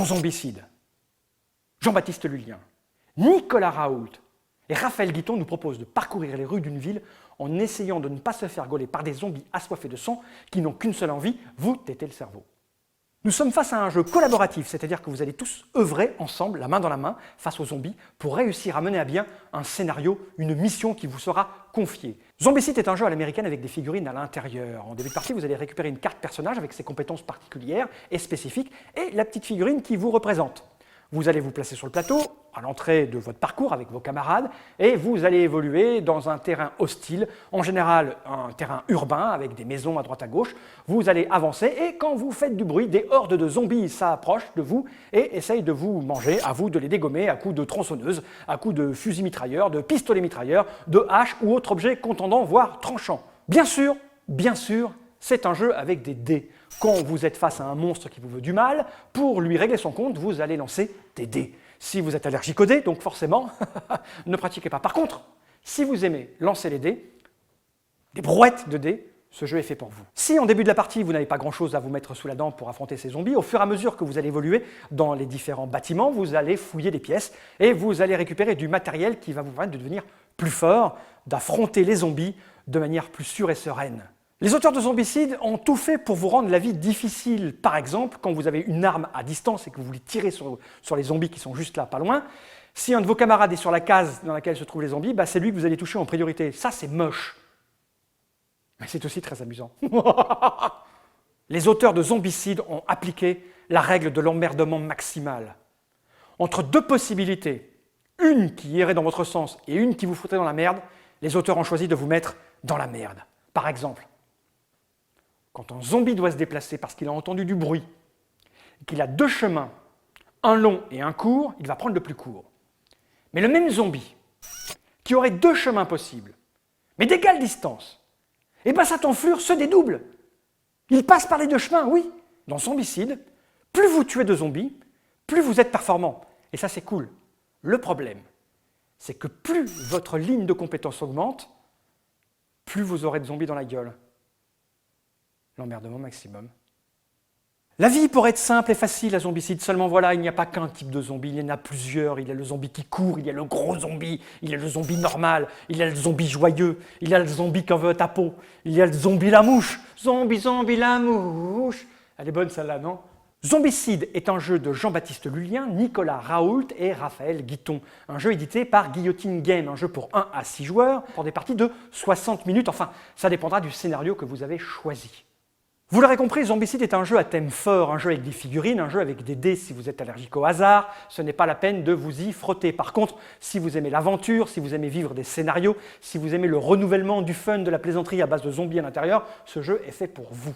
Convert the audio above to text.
dans Zombicide, Jean-Baptiste Lulien, Nicolas Raoult et Raphaël Guiton nous proposent de parcourir les rues d'une ville en essayant de ne pas se faire gauler par des zombies assoiffés de sang qui n'ont qu'une seule envie, vous têter le cerveau. Nous sommes face à un jeu collaboratif, c'est-à-dire que vous allez tous œuvrer ensemble, la main dans la main, face aux zombies, pour réussir à mener à bien un scénario, une mission qui vous sera confiée. Zombicide est un jeu à l'américaine avec des figurines à l'intérieur. En début de partie, vous allez récupérer une carte personnage avec ses compétences particulières et spécifiques, et la petite figurine qui vous représente. Vous allez vous placer sur le plateau, à l'entrée de votre parcours avec vos camarades, et vous allez évoluer dans un terrain hostile, en général un terrain urbain avec des maisons à droite à gauche. Vous allez avancer et quand vous faites du bruit, des hordes de zombies s'approchent de vous et essayent de vous manger, à vous de les dégommer à coups de tronçonneuses, à coups de fusils mitrailleurs, de pistolets mitrailleurs, de haches ou autres objets contondants, voire tranchants. Bien sûr, c'est un jeu avec des dés. Quand vous êtes face à un monstre qui vous veut du mal, pour lui régler son compte, vous allez lancer des dés. Si vous êtes allergique aux dés, donc forcément, ne pratiquez pas. Par contre, si vous aimez lancer les dés, des brouettes de dés, ce jeu est fait pour vous. Si en début de la partie, vous n'avez pas grand-chose à vous mettre sous la dent pour affronter ces zombies, au fur et à mesure que vous allez évoluer dans les différents bâtiments, vous allez fouiller des pièces et vous allez récupérer du matériel qui va vous permettre de devenir plus fort, d'affronter les zombies de manière plus sûre et sereine. Les auteurs de Zombicide ont tout fait pour vous rendre la vie difficile. Par exemple, quand vous avez une arme à distance et que vous voulez tirer sur les zombies qui sont juste là, pas loin, si un de vos camarades est sur la case dans laquelle se trouvent les zombies, c'est lui que vous allez toucher en priorité. Ça, c'est moche. Mais c'est aussi très amusant. Les auteurs de Zombicide ont appliqué la règle de l'emmerdement maximal. Entre deux possibilités, une qui irait dans votre sens et une qui vous foutrait dans la merde, les auteurs ont choisi de vous mettre dans la merde. Par exemple, quand un zombie doit se déplacer parce qu'il a entendu du bruit, qu'il a deux chemins, un long et un court, il va prendre le plus court. Mais le même zombie, qui aurait deux chemins possibles, mais d'égale distance, sa tanflure se dédouble. Il passe par les deux chemins, oui. Dans Zombicide, plus vous tuez de zombies, plus vous êtes performant. Et ça, c'est cool. Le problème, c'est que plus votre ligne de compétences augmente, plus vous aurez de zombies dans la gueule. L'emmerdement maximum. La vie pourrait être simple et facile à Zombicide, seulement voilà, il n'y a pas qu'un type de zombie, il y en a plusieurs. Il y a le zombie qui court, il y a le gros zombie, il y a le zombie normal, il y a le zombie joyeux, il y a le zombie qui en veut ta peau, il y a le zombie la mouche. Zombie la mouche. Elle est bonne celle-là, non? Zombicide est un jeu de Jean-Baptiste Lulien, Nicolas Raoult et Raphaël Guiton. Un jeu édité par Guillotine Game, un jeu pour 1 à 6 joueurs, pour des parties de 60 minutes. Enfin, ça dépendra du scénario que vous avez choisi. Vous l'aurez compris, Zombicide est un jeu à thème fort, un jeu avec des figurines, un jeu avec des dés si vous êtes allergique au hasard. Ce n'est pas la peine de vous y frotter. Par contre, si vous aimez l'aventure, si vous aimez vivre des scénarios, si vous aimez le renouvellement du fun, de la plaisanterie à base de zombies à l'intérieur, ce jeu est fait pour vous.